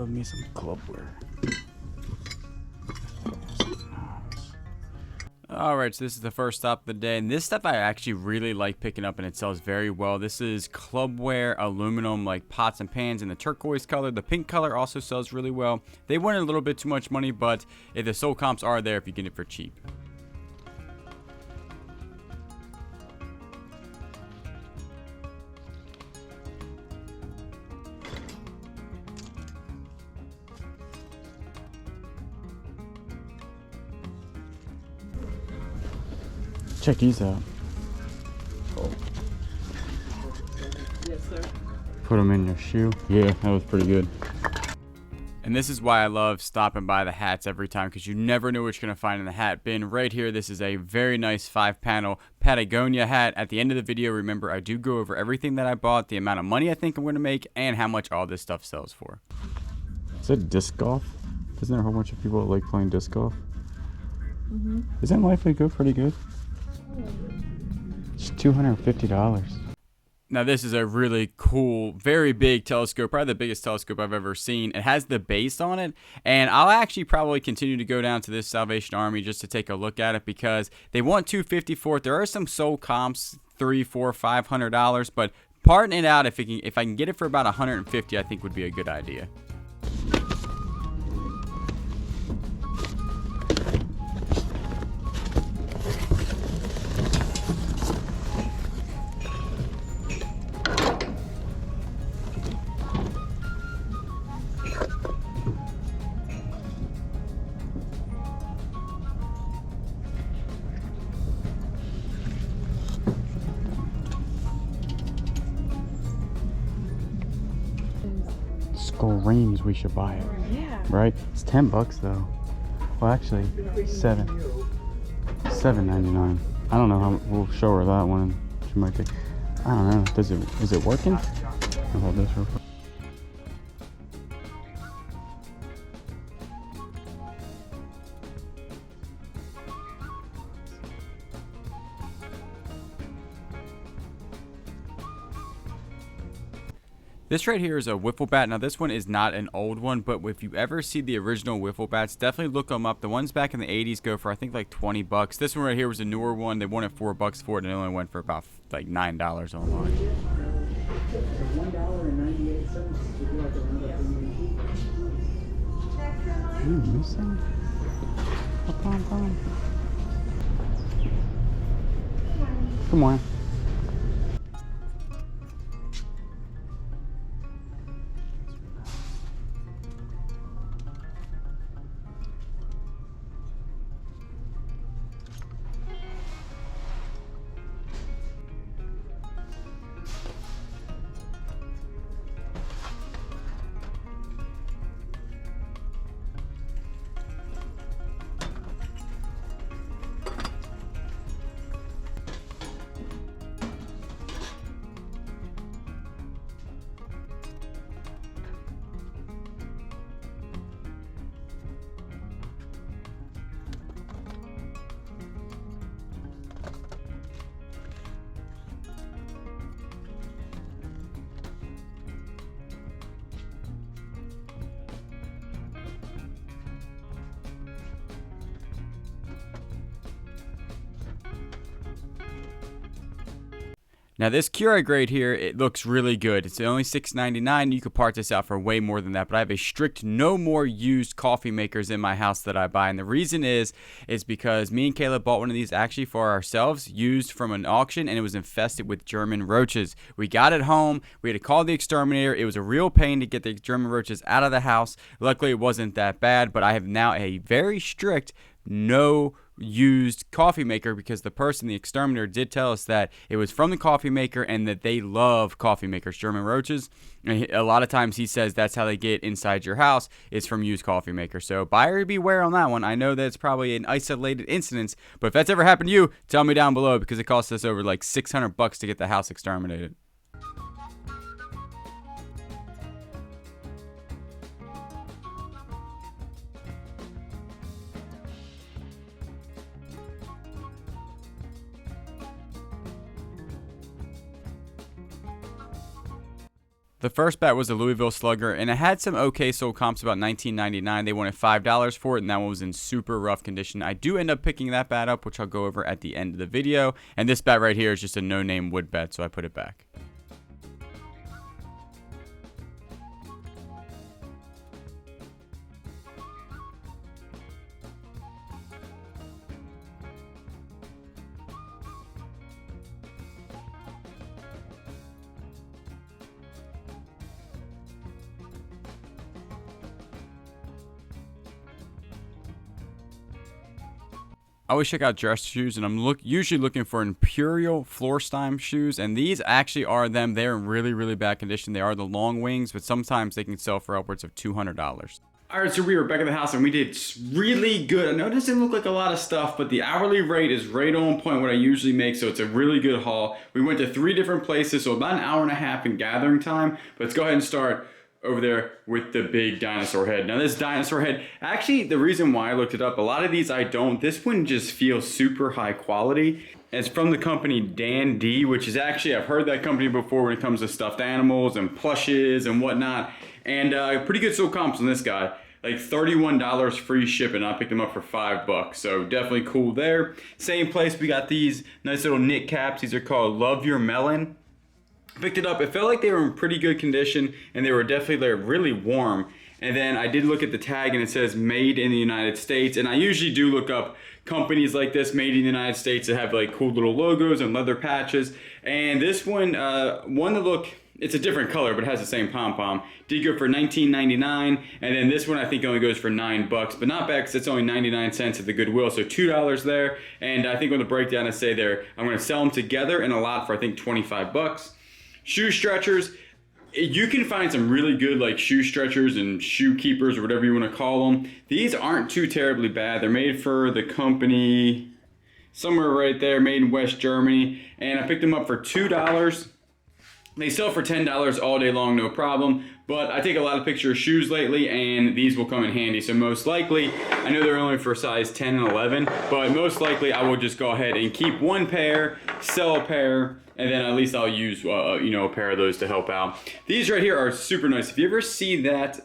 love me some clubware. Alright, so this is the first stop of the day, and this stuff I actually really like picking up, and it sells very well. This is clubware aluminum, like pots and pans in the turquoise color. The pink color also sells really well. They wanted a little bit too much money, but if the sold comps are there if you get it for cheap. Check these out. Yes, sir. Put them in your shoe. Yeah, that was pretty good. And this is why I love stopping by the hats every time, because you never know what you're going to find in the hat bin. Right here, this is a very nice 5-panel Patagonia hat. At the end of the video, remember, I do go over everything that I bought, the amount of money I think I'm going to make, and how much all this stuff sells for. Is it disc golf? Isn't there a whole bunch of people that like playing disc golf? Mm-hmm. Isn't Life Go pretty good? It's $250. Now this is a really cool, very big telescope, probably the biggest telescope I've ever seen. It has the base on it, and I'll actually probably continue to go down to this Salvation Army just to take a look at it, because they want $250 for it. There are some sold comps, $300, $400, $500, but parting it out, if I can get it for about $150, I think would be a good idea. Screams we should buy it. Yeah. Right? It's $10 though. Well, actually, $7.99. I don't know how we'll show her that one. She might take. I don't know. Is it working? I'll hold this real quick. This right here is a wiffle bat. Now this one is not an old one, but if you ever see the original wiffle bats, definitely look them up. The ones back in the 80s go for I think like $20. This one right here was a newer one. They wanted $4 for it, and it only went for about like $9 online. $1.98. You missing? Good morning. Now this Keurig grade here, it looks really good. It's only $6.99. You could part this out for way more than that, but I have a strict no more used coffee makers in my house that I buy. And the reason is because me and Caleb bought one of these actually for ourselves, used from an auction, and it was infested with German roaches. We got it home. We had to call the exterminator. It was a real pain to get the German roaches out of the house. Luckily, it wasn't that bad, but I have now a very strict no used coffee maker, because the exterminator did tell us that it was from the coffee maker and that they love coffee makers, German roaches. And a lot of times he says that's how they get inside your house, is from used coffee makers. So buyer beware on that one. I know that it's probably an isolated incident, but if that's ever happened to you, tell me down below, because it cost us over like $600 to get the house exterminated. The The first bat was a Louisville Slugger, and it had some okay sold comps, about $19.99. They wanted $5 for it, and that one was in super rough condition. I do end up picking that bat up, which I'll go over at the end of the video. And this bat right here is just a no-name wood bat, so I put it back. I always check out dress shoes, and I'm usually looking for Imperial Florsheim shoes, and these actually are them. They're in really, really bad condition. They are the long wings, but sometimes they can sell for upwards of $200. All right, so we were back at the house, and we did really good. I know it doesn't look like a lot of stuff, but the hourly rate is right on point what I usually make, so it's a really good haul. We went to 3 different places, so about an hour and a half in gathering time, but let's go ahead and start over there with the big dinosaur head. Now this dinosaur head, actually the reason why I looked it up, a lot of these I don't, this one just feels super high quality. It's from the company Dan D, which is actually, I've heard that company before when it comes to stuffed animals and plushes and whatnot. And pretty good sold comps on this guy. Like $31 free shipping. I picked them up for $5, so definitely cool there. Same place, we got these nice little knit caps. These are called Love Your Melon. Picked it up. It felt like they were in pretty good condition, and they were definitely really warm. And then I did look at the tag, and it says made in the United States. And I usually do look up companies like this, made in the United States, that have like cool little logos and leather patches. And this one, it's a different color, but it has the same pom-pom. Did go for $19.99, and then this one I think only goes for $9, but not bad because it's only 99 cents at the Goodwill, so $2 there. And I think on the breakdown I say there, I'm going to sell them together in a lot for I think $25. Shoe stretchers, you can find some really good like shoe stretchers and shoe keepers or whatever you want to call them. These aren't too terribly bad. They're made for the company somewhere right there, made in West Germany, and I picked them up for $2. They sell for $10 all day long, no problem. But I take a lot of pictures of shoes lately, and these will come in handy. So most likely, I know they're only for size 10 and 11, but most likely I will just go ahead and keep one pair, sell a pair, and then at least I'll use a pair of those to help out. These right here are super nice. If you ever see that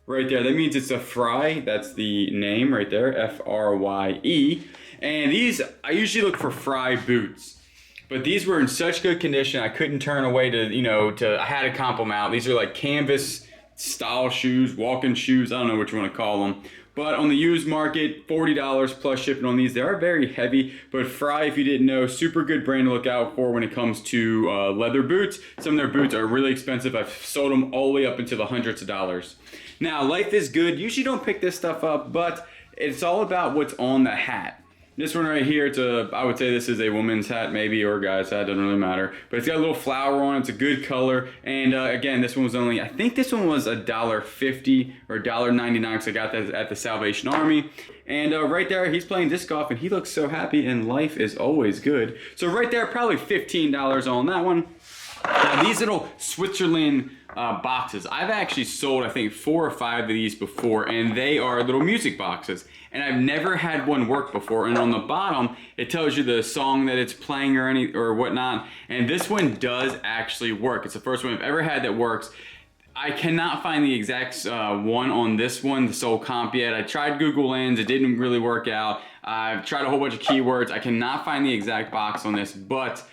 right there, that means it's a Fry. That's the name right there, F-R-Y-E. And these, I usually look for Fry boots. But these were in such good condition, I couldn't turn away I had to comp them out. These are like canvas style shoes, walking shoes, I don't know what you want to call them. But on the used market, $40 plus shipping on these. They are very heavy, but Fry, if you didn't know, super good brand to look out for when it comes to leather boots. Some of their boots are really expensive. I've sold them all the way up into the hundreds of dollars. Now, life is good. Usually don't pick this stuff up, but it's all about what's on the hat. This one right here, I would say this is a woman's hat maybe, or a guy's hat, doesn't really matter. But it's got a little flower on it, it's a good color. And again, this one was I think this one was $1.50 or $1.99 because I got that at the Salvation Army. And right there, he's playing disc golf and he looks so happy, and life is always good. So right there, probably $15 on that one. Now these little Switzerland boxes, I've actually sold I think 4 or 5 of these before, and they are little music boxes. And I've never had one work before. And on the bottom, it tells you the song that it's playing or whatnot. And this one does actually work. It's the first one I've ever had that works. I cannot find the exact one on this one, the sold comp yet. I tried Google Lens, it didn't really work out. I've tried a whole bunch of keywords. I cannot find the exact box on this, but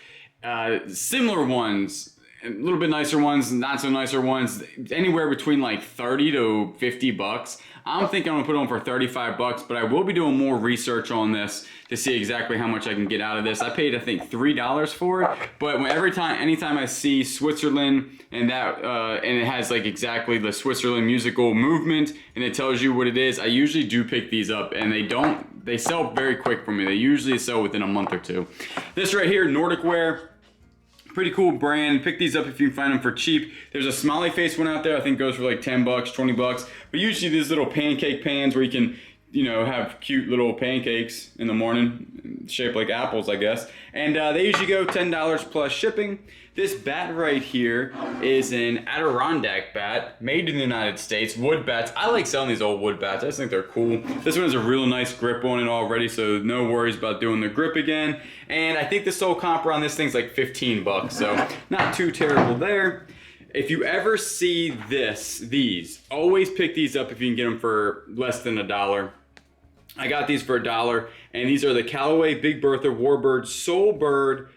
similar ones, a little bit nicer ones, not so nicer ones, anywhere between like 30 to 50 bucks. I'm thinking I'm gonna put it on for 35 bucks, but I will be doing more research on this to see exactly how much I can get out of this. I paid, I think, $3 for it, but anytime I see Switzerland and it has like exactly the Switzerland musical movement and it tells you what it is, I usually do pick these up, and they sell very quick for me. They usually sell within a month or two. This right here, Nordic Wear. Pretty cool brand. Pick these up if you can find them for cheap. There's a smiley face one out there I think goes for like 10 bucks, 20 bucks. But usually these little pancake pans where you can, have cute little pancakes in the morning, shaped like apples, I guess. And they usually go $10 plus shipping. This bat right here is an Adirondack bat, made in the United States. Wood bats. I like selling these old wood bats. I just think they're cool. This one has a real nice grip on it already, so no worries about doing the grip again. And I think the sold comp on this thing's like 15 bucks, so not too terrible there. if you ever see these, always pick these up if you can get them for less than $1. I got these for $1, and these are the Callaway Big Bertha Warbird Soul Bird.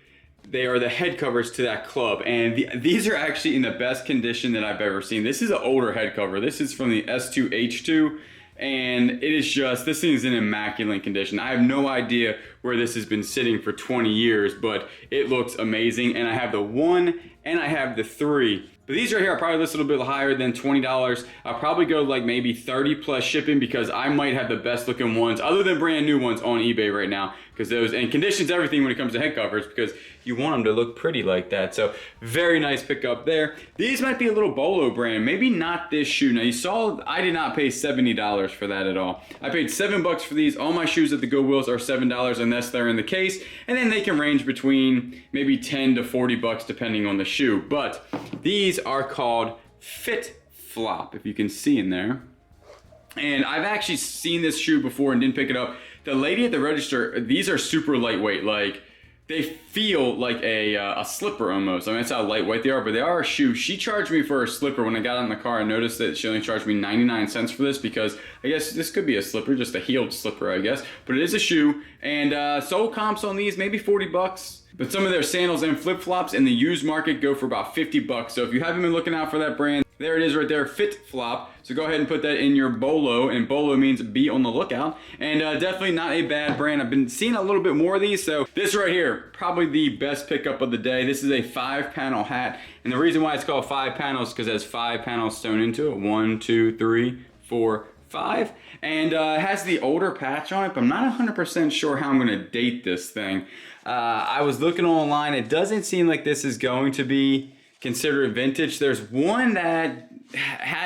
They are the head covers to that club, and these are actually in the best condition that I've ever seen. This is an older head cover. This is from the S2H2, and it is just, this thing is in immaculate condition. I have no idea where this has been sitting for 20 years, but it looks amazing. And I have the 1 and I have the 3. But these right here are probably listed a little bit higher than $20. I'll probably go like maybe 30 plus shipping, because I might have the best looking ones other than brand new ones on eBay right now, because those, and conditions everything when it comes to head covers, because you want them to look pretty like that. So very nice pickup there. These might be a little Bolo brand, maybe not this shoe. Now you saw I did not pay $70 for that at all. I paid $7 for these. All my shoes at the Goodwills are $7 unless they're in the case, and then they can range between maybe $10 to $40 depending on the shoe. But these are called Fit Flop, if you can see in there. And I've actually seen this shoe before and didn't pick it up. The lady at the register, these are super lightweight. Like, they feel like a slipper almost. I mean, that's how lightweight they are, but they are a shoe. She charged me for a slipper. When I got out in the car, I noticed that she only charged me 99 cents for this, because I guess this could be a slipper, just a heeled slipper, I guess. But it is a shoe, and sole comps on these, maybe 40 bucks. But some of their sandals and flip-flops in the used market go for about 50 bucks. So if you haven't been looking out for that brand, there it is right there, Fit Flop. So go ahead and put that in your Bolo, and Bolo means be on the lookout. And definitely not a bad brand. I've been seeing a little bit more of these, so this right here, probably the best pickup of the day. This is a 5-panel hat, and the reason why it's called 5 panels is because it has 5 panels sewn into it. 1, 2, 3, 4, 5. And it has the older patch on it, but I'm not 100% sure how I'm gonna date this thing. I was looking online, it doesn't seem like this is going to be considered vintage. There's one that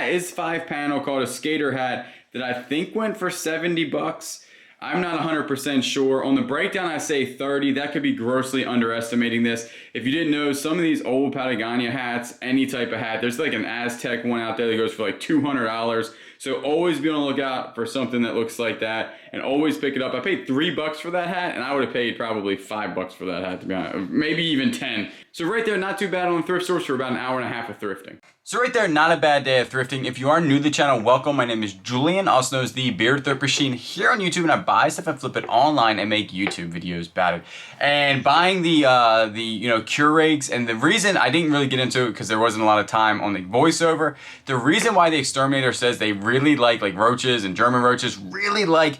is 5-panel called a skater hat that I think went for 70 bucks. I'm not 100% sure. On the breakdown, I say 30. That could be grossly underestimating this. If you didn't know, some of these old Patagonia hats, any type of hat, there's like an Aztec one out there that goes for like $200. So always be on the lookout for something that looks like that, and always pick it up. I paid $3 for that hat, and I would have paid probably $5 for that hat, to be honest. Maybe even 10. So right there, not too bad on the thrift stores for about an hour and a half of thrifting. So right there, not a bad day of thrifting. If you are new to the channel, welcome. My name is Julian, also known as the Beard Thrift Machine, here on YouTube, and I buy stuff and flip it online and make YouTube videos about it. And buying the Keurigs, and the reason I didn't really get into it because there wasn't a lot of time on the voiceover. The reason why the exterminator says they really like roaches and German roaches, really like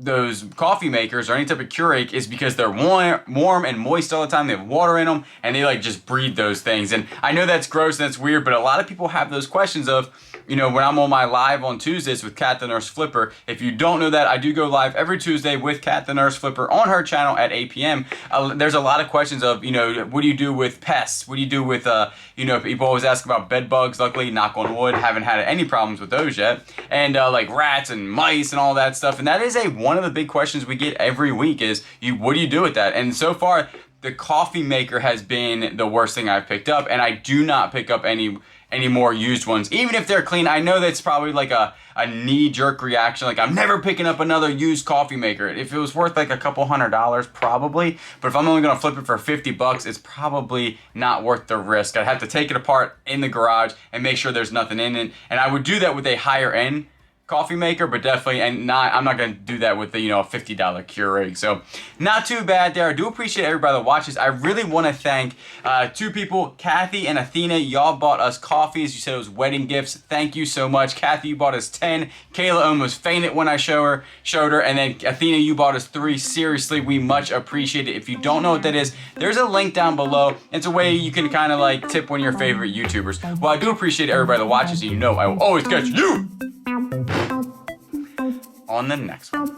those coffee makers or any type of Keurig, is because they're warm and moist all the time. They have water in them, and they like just breed those things. And I know that's gross and that's weird, but a lot of people have those questions of, you know, when I'm on my live on Tuesdays with Kat the Nurse Flipper. If you don't know that, I do go live every Tuesday with Kat the Nurse Flipper on her channel at 8 p.m. There's a lot of questions of, you know, what do you do with pests? What do you do with, you know, people always ask about bed bugs. Luckily, knock on wood, haven't had any problems with those yet. And like rats and mice and all that stuff. And that is one of the big questions we get every week is, what do you do with that? And so far, the coffee maker has been the worst thing I've picked up, and I do not pick up any more used ones, even if they're clean. I know that's probably like a knee-jerk reaction, like I'm never picking up another used coffee maker. If it was worth like a couple $100, probably, but if I'm only gonna flip it for 50 bucks, it's probably not worth the risk. I'd have to take it apart in the garage and make sure there's nothing in it, and I would do that with a higher end coffee maker, but definitely, and I'm not gonna do that with the, you know, $50 Keurig. So not too bad there. I do appreciate everybody that watches. I really want to thank 2 people, Kathy and Athena. Y'all bought us coffees. You said it was wedding gifts. Thank you so much. Kathy, you bought us 10. Kayla almost fainted when I showed her, and then Athena, you bought us 3. Seriously, we much appreciate it. If you don't know what that is, there's a link down below. It's a way you can kind of like tip one of your favorite YouTubers. Well, I do appreciate everybody that watches, and you know I will always catch you on the next one.